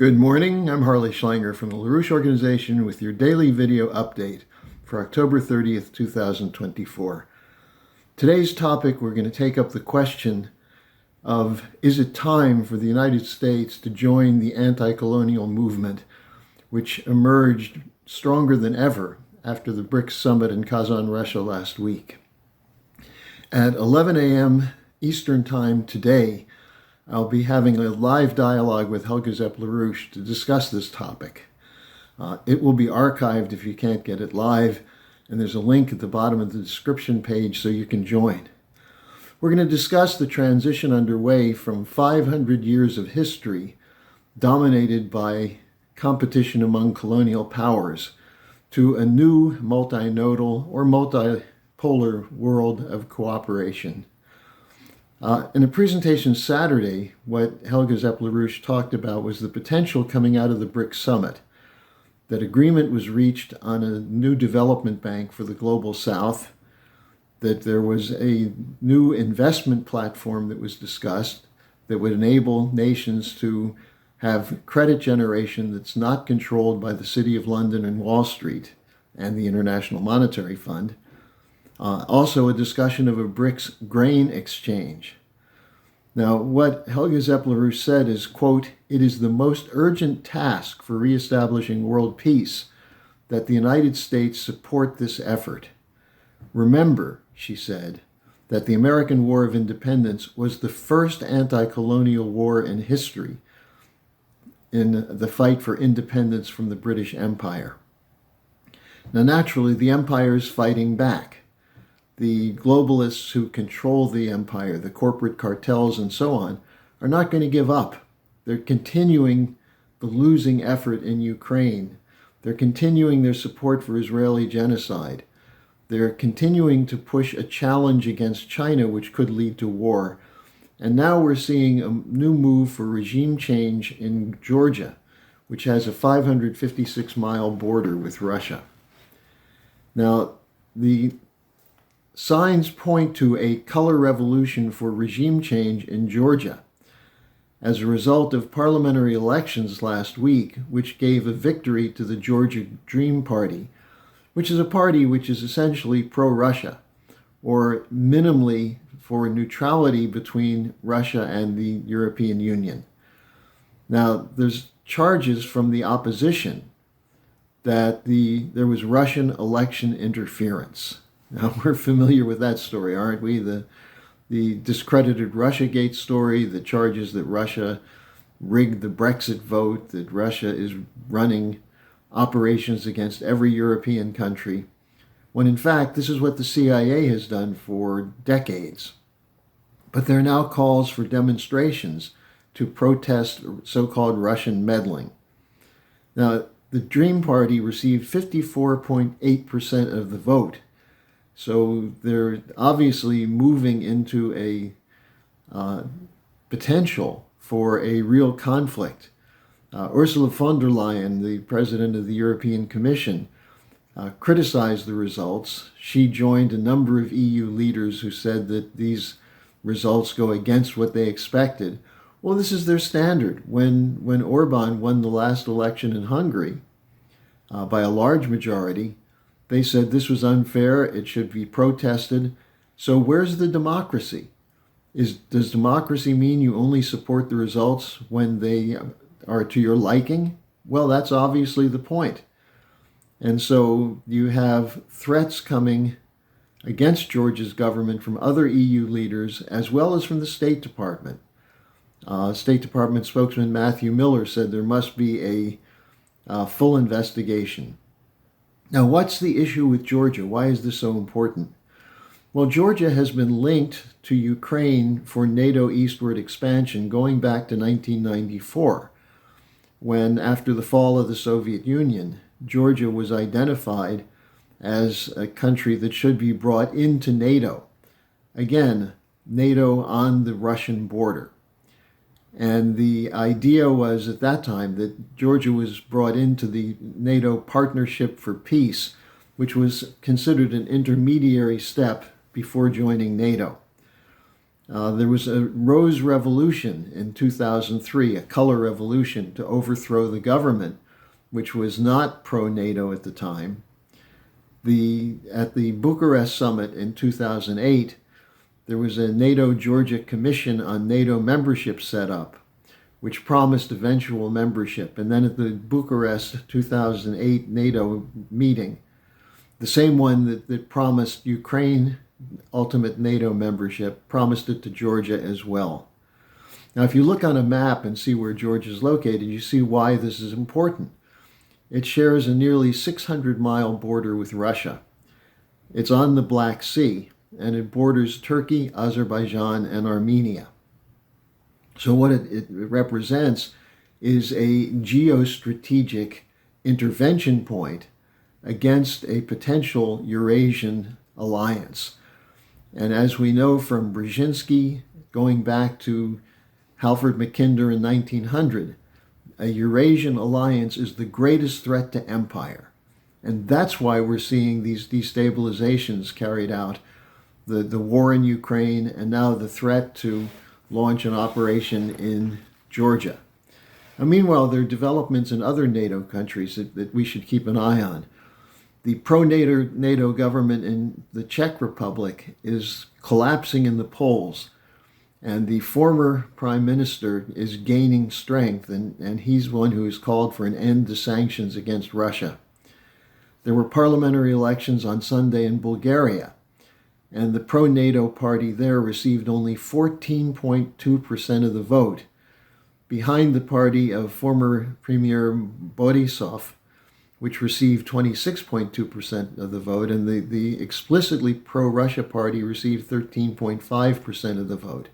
Good morning, I'm Harley Schlanger from the LaRouche Organization with your daily video update for October 30th, 2024. Today's topic, we're going to take up the question of, is it time for the United States to join the anti-colonial movement, which emerged stronger than ever after the BRICS summit in Kazan, Russia last week. At 11 a.m. Eastern Time today, I'll be having a live dialogue with Helga Zepp-LaRouche to discuss this topic. It will be archived if you can't get it live, and there's a link at the bottom of the description page so you can join. We're going to discuss the transition underway from 500 years of history dominated by competition among colonial powers to a new multinodal or multipolar world of cooperation. In a presentation Saturday, what Helga Zepp-LaRouche talked about was the potential coming out of the BRICS summit, that agreement was reached on a new development bank for the Global South, that there was a new investment platform that was discussed that would enable nations to have credit generation that's not controlled by the City of London and Wall Street and the International Monetary Fund. Also a discussion of a BRICS grain exchange. Now, what Helga Zepp-LaRouche said is, quote, "It is the most urgent task for reestablishing world peace that the United States support this effort. Remember," she said, "that the American War of Independence was the first anti-colonial war in history in the fight for independence from the British Empire." Now, naturally, the empire is fighting back. The globalists who control the empire, the corporate cartels and so on, are not going to give up. They're continuing the losing effort in Ukraine. They're continuing their support for Israeli genocide. They're continuing to push a challenge against China, which could lead to war. And now we're seeing a new move for regime change in Georgia, which has a 556-mile border with Russia. Now, the signs point to a color revolution for regime change in Georgia as a result of parliamentary elections last week, which gave a victory to the Georgia Dream Party, which is a party which is essentially pro-Russia, or minimally for neutrality between Russia and the European Union. Now, there's charges from the opposition that there was Russian election interference. Now, we're familiar with that story, aren't we? The discredited Russiagate story, the charges that Russia rigged the Brexit vote, that Russia is running operations against every European country, when in fact this is what the CIA has done for decades. But there are now calls for demonstrations to protest so-called Russian meddling. Now, the Dream Party received 54.8% of the vote. So they're obviously moving into a potential for a real conflict. Ursula von der Leyen, the president of the European Commission, criticized the results. She joined a number of EU leaders who said that these results go against what they expected. Well, this is their standard. When Orban won the last election in Hungary by a large majority, they said this was unfair, it should be protested. So where's the democracy? Does democracy mean you only support the results when they are to your liking? Well, that's obviously the point. And so you have threats coming against Georgia's government from other EU leaders, as well as from the State Department. State Department spokesman Matthew Miller said there must be a full investigation. Now, what's the issue with Georgia? Why is this so important? Well, Georgia has been linked to Ukraine for NATO eastward expansion going back to 1994, when, after the fall of the Soviet Union, Georgia was identified as a country that should be brought into NATO. Again, NATO on the Russian border. And the idea was at that time that Georgia was brought into the NATO Partnership for Peace, which was considered an intermediary step before joining NATO. There was a Rose Revolution in 2003, a color revolution to overthrow the government, which was not pro-NATO at the time. At the Bucharest summit in 2008, there was a NATO-Georgia Commission on NATO membership set up, which promised eventual membership. And then at the Bucharest 2008 NATO meeting, the same one that promised Ukraine ultimate NATO membership, promised it to Georgia as well. Now, if you look on a map and see where Georgia is located, you see why this is important. It shares a nearly 600-mile border with Russia. It's on the Black Sea, and it borders Turkey, Azerbaijan, and Armenia. So what it represents is a geostrategic intervention point against a potential Eurasian alliance. And as we know from Brzezinski, going back to Halford Mackinder in 1900, a Eurasian alliance is the greatest threat to empire. And that's why we're seeing these destabilizations carried out, the war in Ukraine, and now the threat to launch an operation in Georgia. Now, meanwhile, there are developments in other NATO countries that we should keep an eye on. The pro-NATO government in the Czech Republic is collapsing in the polls, and the former prime minister is gaining strength, and he's one who has called for an end to sanctions against Russia. There were parliamentary elections on Sunday in Bulgaria, and the pro-NATO party there received only 14.2% of the vote, behind the party of former Premier Borisov, which received 26.2% of the vote, and the explicitly pro-Russia party received 13.5% of the vote.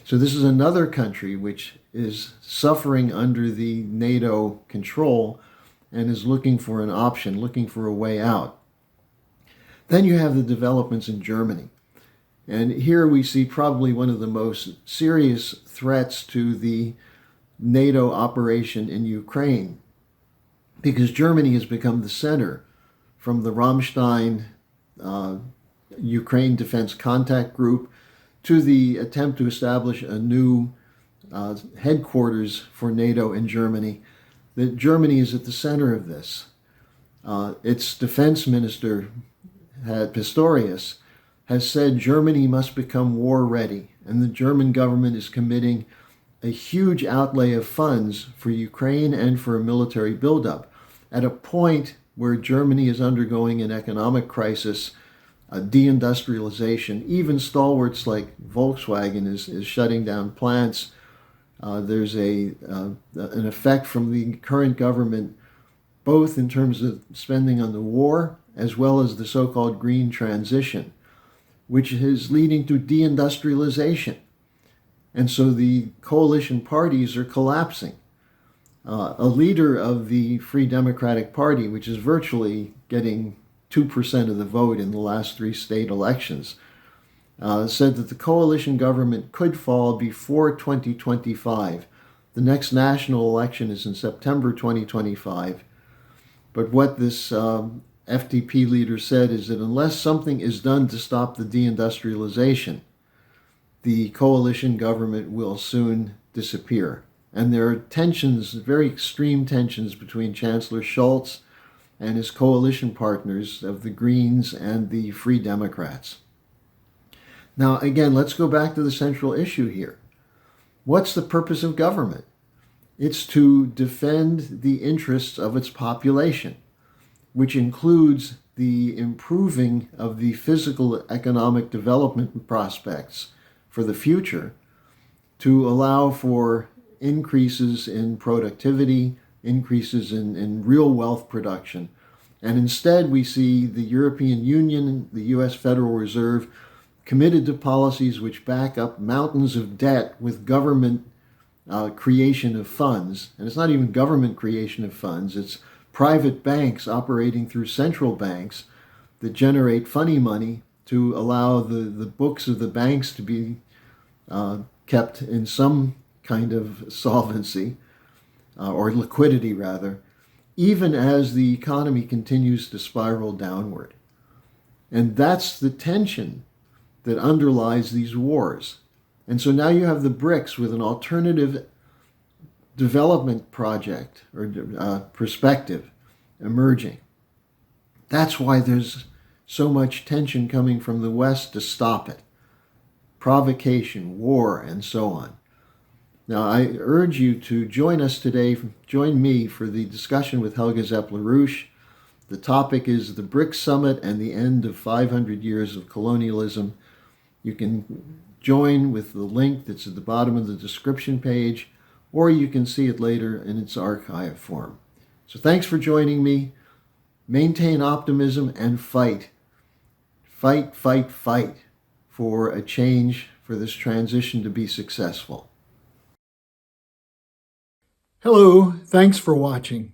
So this is another country which is suffering under the NATO control and is looking for an option, looking for a way out. Then you have the developments in Germany. And here we see probably one of the most serious threats to the NATO operation in Ukraine, because Germany has become the center from the Ramstein Ukraine Defense Contact Group to the attempt to establish a new headquarters for NATO in Germany. That Germany is at the center of this. Its defense minister, Pistorius, has said Germany must become war ready, and the German government is committing a huge outlay of funds for Ukraine and for a military buildup at a point where Germany is undergoing an economic crisis, a deindustrialization. Even stalwarts like Volkswagen is shutting down plants. There's an effect from the current government, both in terms of spending on the war as well as the so-called green transition, which is leading to deindustrialization. And so the coalition parties are collapsing. A leader of the Free Democratic Party, which is virtually getting 2% of the vote in the last 3 state elections, said that the coalition government could fall before 2025. The next national election is in September 2025. But what this FDP leader said is that unless something is done to stop the deindustrialization, the coalition government will soon disappear. And there are tensions, very extreme tensions, between Chancellor Scholz and his coalition partners of the Greens and the Free Democrats. Now, again, let's go back to the central issue here. What's the purpose of government? It's to defend the interests of its population, which includes the improving of the physical economic development prospects for the future, to allow for increases in productivity, increases in real wealth production. And instead, we see the European Union, the US Federal Reserve, committed to policies which back up mountains of debt with government creation of funds. And it's not even government creation of funds, it's private banks operating through central banks that generate funny money to allow the books of the banks to be kept in some kind of solvency, or liquidity rather, even as the economy continues to spiral downward. And that's the tension that underlies these wars. And so now you have the BRICS with an alternative development project or perspective emerging. That's why there's so much tension coming from the West to stop it. Provocation, war, and so on. Now, I urge you to join us today, join me for the discussion with Helga Zepp-LaRouche. The topic is the BRICS Summit and the end of 500 years of colonialism. You can join with the link that's at the bottom of the description page, or you can see it later in its archive form. So thanks for joining me. Maintain optimism and fight. Fight, fight, fight for a change, for this transition to be successful. Hello, thanks for watching.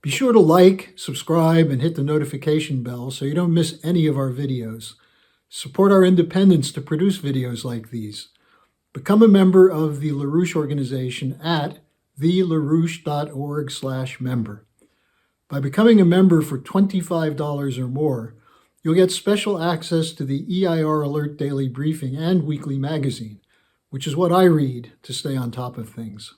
Be sure to like, subscribe, and hit the notification bell so you don't miss any of our videos. Support our independence to produce videos like these. Become a member of the LaRouche organization at thelarouche.org/member. By becoming a member for $25 or more, you'll get special access to the EIR Alert Daily Briefing and Weekly Magazine, which is what I read to stay on top of things.